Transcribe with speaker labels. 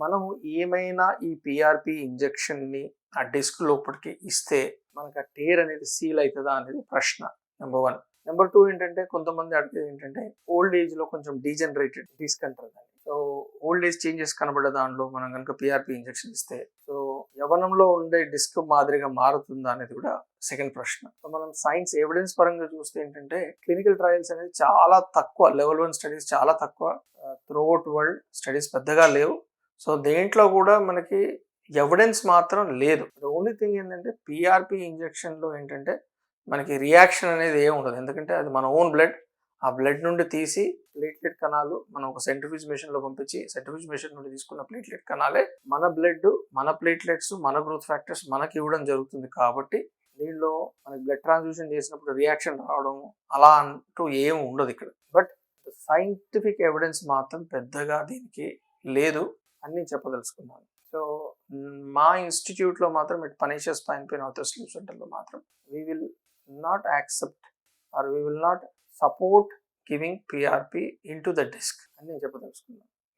Speaker 1: మనము ఏమైనా ఈ పిఆర్పి ఇంజెక్షన్ని ఆ డిస్క్ లోపలికి ఇస్తే మనకు ఆ టేర్ అనేది సీల్ అవుతుందా అనేది ప్రశ్న. నెంబర్ 1. నెంబర్ 2 ఏంటంటే కొంతమంది అడిగేది ఏంటంటే ఓల్డ్ ఏజ్లో కొంచెం డీజనరేటెడ్ డిస్క్ అంటారు దాన్ని. సో ఓల్డ్ ఏజ్ చేంజెస్ కనబడే దానిలో మనం కనుక పిఆర్పి ఇంజెక్షన్ ఇస్తే సో యవ్వనంలో ఉండే డిస్క్ మాదిరిగా మారుతుందా అనేది కూడా సెకండ్ ప్రశ్న. సో మనం సైన్స్ ఎవిడెన్స్ పరంగా చూస్తే ఏంటంటే క్లినికల్ ట్రయల్స్ అనేది చాలా తక్కువ, లెవెల్ 1 స్టడీస్ చాలా తక్కువ, త్రూఅవుట్ వరల్డ్ స్టడీస్ పెద్దగా లేవు. సో దేంట్లో కూడా మనకి ఎవిడెన్స్ మాత్రం లేదు. ఓన్లీ థింగ్ ఏంటంటే పిఆర్పి ఇంజెక్షన్లో ఏంటంటే మనకి రియాక్షన్ అనేది ఏమి ఉండదు. ఎందుకంటే అది మన ఓన్ బ్లడ్. ఆ బ్లడ్ నుండి తీసి ప్లేట్లెట్ కణాలు మనం ఒక సెంట్రిఫ్యూజ్ మెషిన్లో పంపించి సెంట్రిఫ్యూజ్ మెషిన్ నుండి తీసుకున్న ప్లేట్లెట్ కణాలే మన బ్లడ్, మన ప్లేట్లెట్స్, మన గ్రోత్ ఫ్యాక్టర్స్ మనకి ఇవ్వడం జరుగుతుంది. కాబట్టి దీనిలో మనకి బ్లడ్ ట్రాన్స్ఫ్యూషన్ చేసినప్పుడు రియాక్షన్ రావడం అలా అంటూ ఏమి ఉండదు ఇక్కడ. బట్ సైంటిఫిక్ ఎవిడెన్స్ మాత్రం పెద్దగా దీనికి లేదు అని చెప్పదలుచుకున్నాను. సో మా ఇన్స్టిట్యూట్లో మాత్రం ఇట్ పనీషియస్ స్పైన్ పెయిన్ ఆర్థో స్లీప్ సెంటర్లో మాత్రం we will not accept or we will not support giving PRP into the disc అని నేను చెప్పదలుచుకున్నాను.